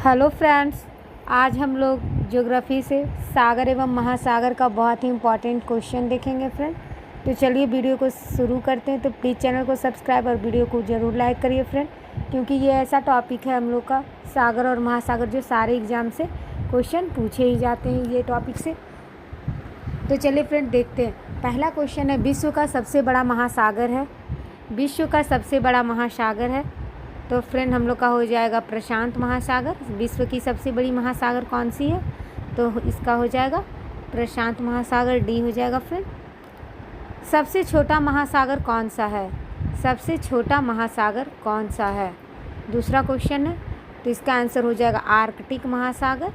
Hello friends, आज हम लोग ज्योग्राफी से सागर एवं महासागर का बहुत ही इम्पोर्टेंट क्वेश्चन देखेंगे फ्रेंड। तो चलिए वीडियो को शुरू करते हैं। तो प्लीज़ चैनल को सब्सक्राइब और वीडियो को ज़रूर लाइक करिए फ्रेंड, क्योंकि ये ऐसा टॉपिक है हम लोग का सागर और महासागर जो सारे एग्ज़ाम से क्वेश्चन पूछे ही जाते हैं ये टॉपिक से। तो चलिए फ्रेंड देखते हैं। पहला क्वेश्चन है, विश्व का सबसे बड़ा महासागर है। विश्व का सबसे बड़ा महासागर है तो फ्रेंड हम लोग का हो जाएगा प्रशांत महासागर। विश्व की सबसे बड़ी महासागर कौन सी है? तो इसका हो जाएगा प्रशांत महासागर, डी हो जाएगा फ्रेंड। सबसे छोटा महासागर कौन सा है? सबसे छोटा महासागर कौन सा है? दूसरा क्वेश्चन है, तो इसका आंसर हो जाएगा आर्कटिक महासागर।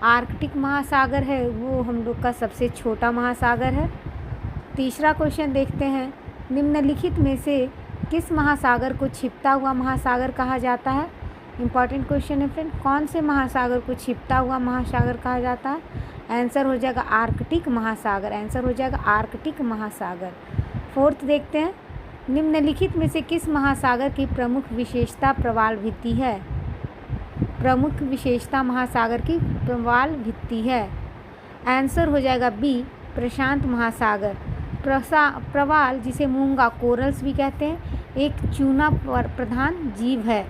आर्कटिक महासागर है वो हम लोग का सबसे छोटा महासागर है। तीसरा क्वेश्चन देखते हैं, निम्नलिखित में से किस महासागर को छिपता हुआ महासागर कहा जाता है? इंपॉर्टेंट क्वेश्चन है फ्रेंड। कौन से महासागर को छिपता हुआ महासागर कहा जाता है? आंसर हो जाएगा आर्कटिक महासागर। आंसर हो जाएगा आर्कटिक महासागर। फोर्थ देखते हैं, निम्नलिखित में से किस महासागर की प्रमुख विशेषता प्रवाल भित्ति है? प्रमुख विशेषता महासागर की प्रवाल भित्ति है। आंसर हो जाएगा बी, प्रशांत महासागर। प्रवाल, जिसे मूंगा कोरल्स भी कहते हैं, एक चूना प्रधान जीव है।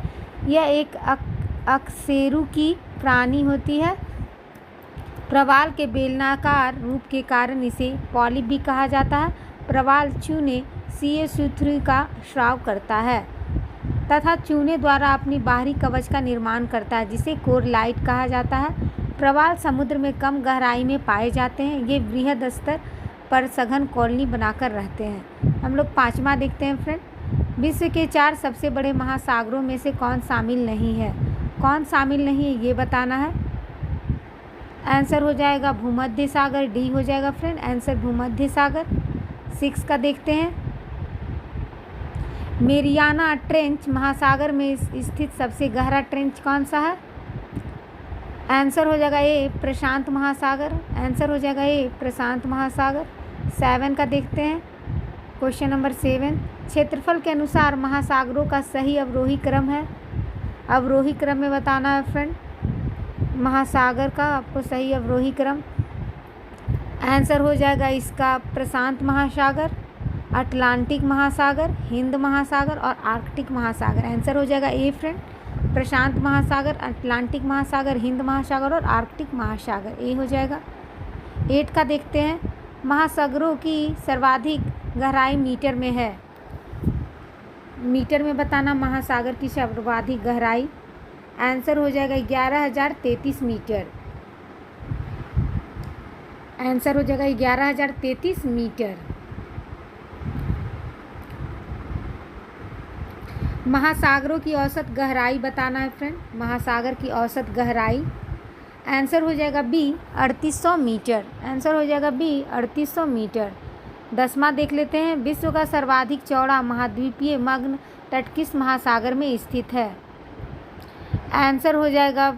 यह एक अकशेरुकी प्राणी होती है। प्रवाल के बेलनाकार रूप के कारण इसे पॉलिप भी कहा जाता है। प्रवाल चूने CO3 का स्राव करता है तथा चूने द्वारा अपनी बाहरी कवच का निर्माण करता है, जिसे कोरलाइट कहा जाता है। प्रवाल समुद्र में कम गहराई में पाए जाते हैं। ये वृहद स्तर पर सघन कॉलोनी बनाकर रहते हैं। हम लोग पांचवा देखते हैं फ्रेंड, विश्व के 4 सबसे बड़े महासागरों में से कौन शामिल नहीं है? कौन शामिल नहीं है ये बताना है। आंसर हो जाएगा भूमध्य सागर, डी हो जाएगा फ्रेंड। आंसर भूमध्य सागर। 6 का देखते हैं, मेरियाना ट्रेंच महासागर में स्थित सबसे गहरा ट्रेंच कौन सा है? आंसर हो जाएगा ए, प्रशांत महासागर। आंसर हो जाएगा ए, प्रशांत महासागर। 7 का देखते हैं, क्वेश्चन नंबर 7, क्षेत्रफल के अनुसार महासागरों का सही अवरोही क्रम है। अवरोही क्रम में बताना है फ्रेंड महासागर का आपको सही अवरोही क्रम। आंसर हो जाएगा इसका प्रशांत महासागर, अटलांटिक महासागर, हिंद महासागर और आर्कटिक महासागर। आंसर हो जाएगा ए फ्रेंड, प्रशांत महासागर, अटलांटिक महासागर, हिंद महासागर और आर्कटिक महासागर, ए हो जाएगा। 8 का देखते हैं, महासागरों की सर्वाधिक गहराई मीटर में है। मीटर में बताना महासागर की सर्वाधिक गहराई। आंसर हो जाएगा 11,033 मीटर। आंसर हो जाएगा 11,033 मीटर। महासागरों की औसत गहराई बताना है फ्रेंड, महासागर की औसत गहराई। आंसर हो जाएगा बी, 3800 मीटर। आंसर हो जाएगा बी, 3800 मीटर। 10वां देख लेते हैं, विश्व का सर्वाधिक चौड़ा महाद्वीपीय मग्न तट किस महासागर में स्थित है? आंसर हो जाएगा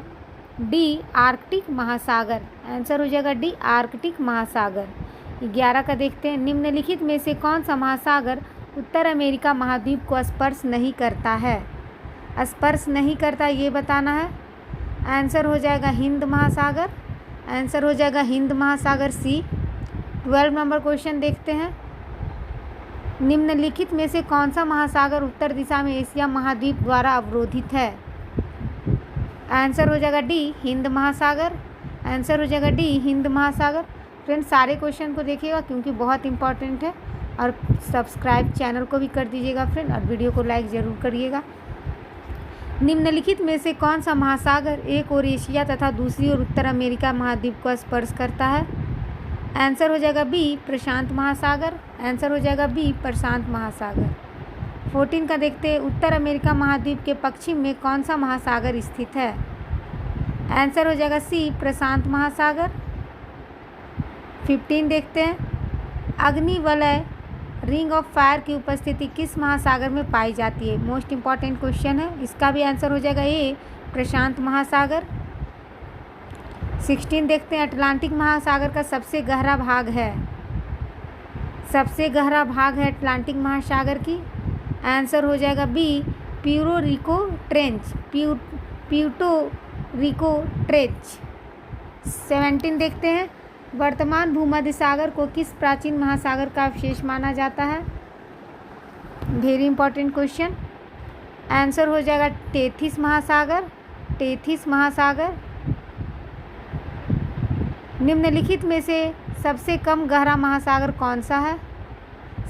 डी, आर्कटिक महासागर। आंसर हो जाएगा डी, आर्कटिक महासागर। 11 का देखते हैं, निम्नलिखित में से कौन सा महासागर उत्तर अमेरिका महाद्वीप को स्पर्श नहीं करता है? स्पर्श नहीं करता ये बताना है। आंसर हो जाएगा हिंद महासागर। आंसर हो जाएगा हिंद महासागर, सी। 12 नंबर क्वेश्चन देखते हैं, निम्नलिखित में से कौन सा महासागर उत्तर दिशा में एशिया महाद्वीप द्वारा अवरोधित है? आंसर हो जाएगा डी, हिंद महासागर। आंसर हो जाएगा डी, हिंद महासागर। फ्रेंड्स सारे क्वेश्चन को देखिएगा क्योंकि बहुत इंपॉर्टेंट है, और सब्सक्राइब चैनल को भी कर दीजिएगा फ्रेंड, और वीडियो को लाइक ज़रूर करिएगा। निम्नलिखित में से कौन सा महासागर एक ओर एशिया तथा दूसरी ओर उत्तर अमेरिका महाद्वीप को स्पर्श करता है? आंसर हो जाएगा बी, प्रशांत महासागर। आंसर हो जाएगा बी, प्रशांत महासागर। 14 का देखते हैं, उत्तर अमेरिका महाद्वीप के पश्चिम में कौन सा महासागर स्थित है? आंसर हो जाएगा सी, प्रशांत महासागर। 15 देखते हैं, अग्निवलय रिंग ऑफ फायर की उपस्थिति किस महासागर में पाई जाती है? मोस्ट इम्पॉर्टेंट क्वेश्चन है, इसका भी आंसर हो जाएगा ए, प्रशांत महासागर। 16 देखते हैं, अटलांटिक महासागर का सबसे गहरा भाग है। सबसे गहरा भाग है अटलांटिक महासागर की। आंसर हो जाएगा बी, प्यूरो रिको ट्रेंच। प्यूटो रिको ट्रेज। 17 देखते हैं, वर्तमान भूमध्य सागर को किस प्राचीन महासागर का अवशेष माना जाता है? Very important question. आंसर हो जाएगा टेथिस महासागर। टेथिस महासागर। निम्नलिखित में से सबसे कम गहरा महासागर कौन सा है?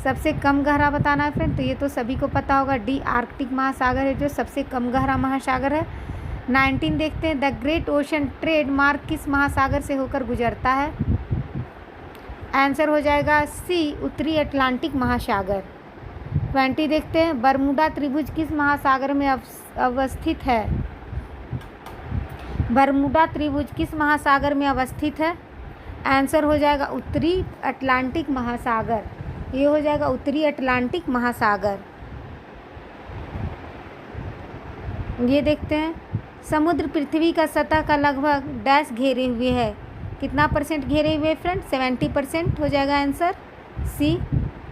सबसे कम गहरा बताना है फ्रेंड। तो ये तो सभी को पता होगा, डी आर्कटिक महासागर है जो सबसे कम गहरा महासागर है। 19 देखते हैं, द ग्रेट ओशन ट्रेड मार्ग किस महासागर से होकर गुजरता है? आंसर हो जाएगा सी, उत्तरी अटलांटिक महासागर। 20 देखते हैं, बरमूडा त्रिभुज किस महासागर में अवस्थित है? बरमूडा त्रिभुज किस महासागर में अवस्थित है? आंसर हो जाएगा उत्तरी अटलांटिक महासागर। ये हो जाएगा उत्तरी अटलांटिक महासागर। ये देखते हैं, समुद्र पृथ्वी का सतह का लगभग डैश घेरे हुए है। कितना % घेरे हुए फ्रेंड? 70% हो जाएगा आंसर सी।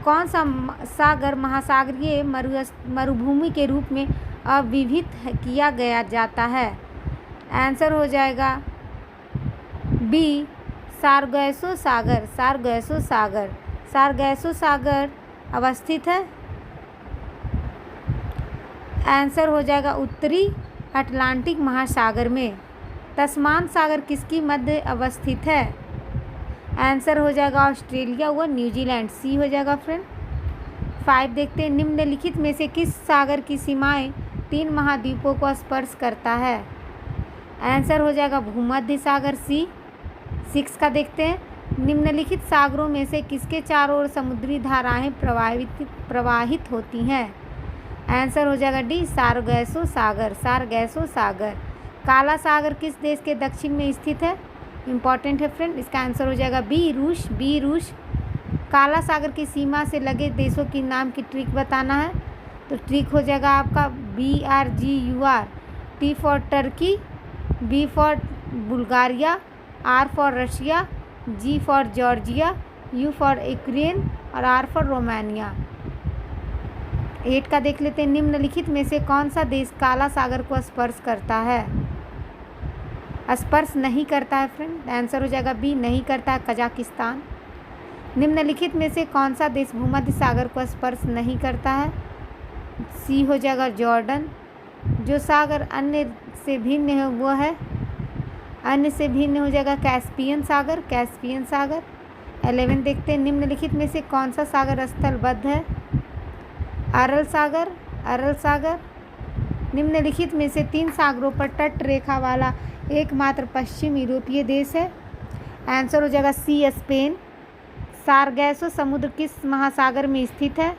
कौन सा सागर महासागरीय मरुभूमि के रूप में अविभजित किया गया जाता है? आंसर हो जाएगा बी, सारगैसो सागर। सारगैसो सागर। सारगैसो सागर अवस्थित है। आंसर हो जाएगा उत्तरी अटलांटिक महासागर में। तस्मान सागर किसकी मध्य अवस्थित है? आंसर हो जाएगा ऑस्ट्रेलिया व न्यूजीलैंड। सी हो जाएगा फ्रेंड। 5 देखते हैं, निम्नलिखित में से किस सागर की सीमाएं 3 महाद्वीपों को स्पर्श करता है? आंसर हो जाएगा भूमध्य सागर सी। 6 का देखते हैं, निम्नलिखित सागरों में से किसके चारों ओर समुद्री धाराएं प्रवाहित होती हैं? आंसर हो जाएगा डी, सारगैसो सागर। सारगैसो सागर। काला सागर किस देश के दक्षिण में स्थित है? इंपॉर्टेंट है फ्रेंड। इसका आंसर हो जाएगा बी, रूस। बी, रूस। काला सागर की सीमा से लगे देशों के नाम की ट्रिक बताना है। तो ट्रिक हो जाएगा आपका BRGUR। T for Turkey, B for Bulgaria, R for Russia, G for Georgia, U for Ukraine और R फॉर रोमानिया। 8 का देख लेते हैं, निम्नलिखित में से कौन सा देश काला सागर को स्पर्श करता है? स्पर्श नहीं करता है फ्रेंड। आंसर हो जाएगा बी, नहीं करता है, कजाकिस्तान। निम्नलिखित में से कौन सा देश भूमध्य सागर को स्पर्श नहीं करता है? सी हो जाएगा जॉर्डन। जो सागर अन्य से भिन्न है वो है, अन्य से भिन्न हो जाएगा कैस्पियन सागर। कैस्पियन सागर। 11 देखते हैं, निम्नलिखित में से कौन सा सागर स्थलबद्ध है? अरल सागर। अरल सागर। निम्नलिखित में से 3 सागरों पर तट रेखा वाला एकमात्र पश्चिम यूरोपीय देश है? आंसर हो जाएगा सी, स्पेन। सारगैसो समुद्र किस महासागर में स्थित है?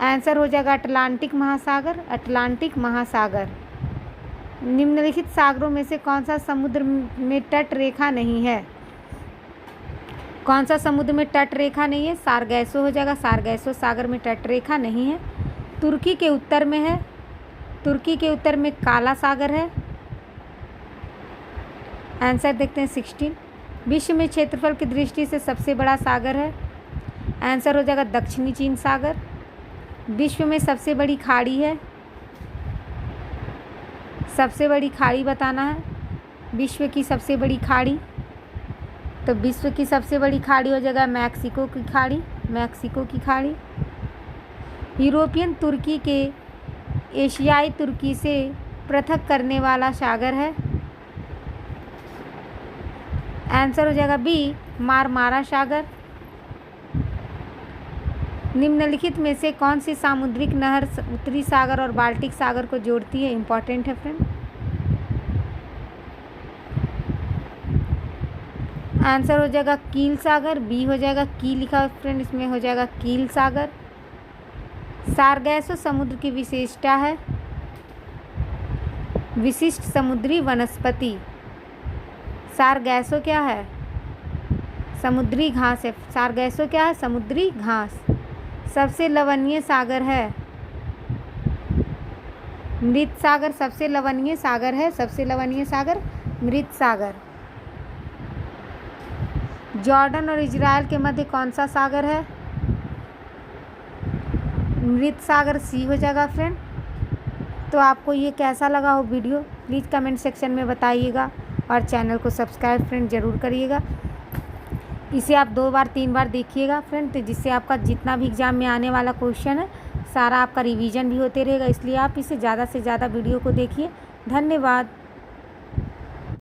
आंसर हो जाएगा अटलांटिक महासागर। अटलांटिक महासागर। निम्नलिखित सागरों में से कौन सा समुद्र में तट रेखा नहीं है? कौन सा समुद्र में तट रेखा नहीं है? सारगैसो हो जाएगा। सारगैसो सागर में तट रेखा नहीं है। तुर्की के उत्तर में है। तुर्की के उत्तर में काला सागर है। आंसर देखते हैं 16। विश्व में क्षेत्रफल की दृष्टि से सबसे बड़ा सागर है? आंसर हो जाएगा दक्षिणी चीन सागर। विश्व में सबसे बड़ी खाड़ी है? सबसे बड़ी खाड़ी बताना है। विश्व की सबसे बड़ी खाड़ी, तो विश्व की सबसे बड़ी खाड़ी हो जाएगा मैक्सिको की खाड़ी। मैक्सिको की खाड़ी। यूरोपियन तुर्की के एशियाई तुर्की से पृथक करने वाला सागर है? आंसर हो जाएगा बी, मारमारा सागर। निम्नलिखित में से कौन सी सामुद्रिक नहर उत्तरी सागर और बाल्टिक सागर को जोड़ती है? इंपॉर्टेंट है फ्रेंड। आंसर हो जाएगा कील सागर। बी हो जाएगा, की लिखा है फ्रेंड, इसमें हो जाएगा कील सागर। सारगैसो समुद्र की विशेषता है? विशिष्ट समुद्री वनस्पति। सारगैसो क्या है? समुद्री घास है। सारगैसो क्या है? समुद्री घास। सबसे लवणीय सागर है? मृत सागर सबसे लवणीय सागर है। सबसे लवणीय सागर मृत सागर। जॉर्डन और इजराइल के मध्य कौन सा सागर है? मृत सागर। सी हो जाएगा फ्रेंड। तो आपको ये कैसा लगा हो वीडियो? प्लीज़ कमेंट सेक्शन में बताइएगा और चैनल को सब्सक्राइब फ्रेंड ज़रूर करिएगा। इसे आप 2 बार 3 बार देखिएगा फ्रेंड, तो जिससे आपका जितना भी एग्ज़ाम में आने वाला क्वेश्चन है सारा आपका रिवीजन भी होते रहेगा। इसलिए आप इसे ज़्यादा से ज़्यादा वीडियो को देखिए। धन्यवाद।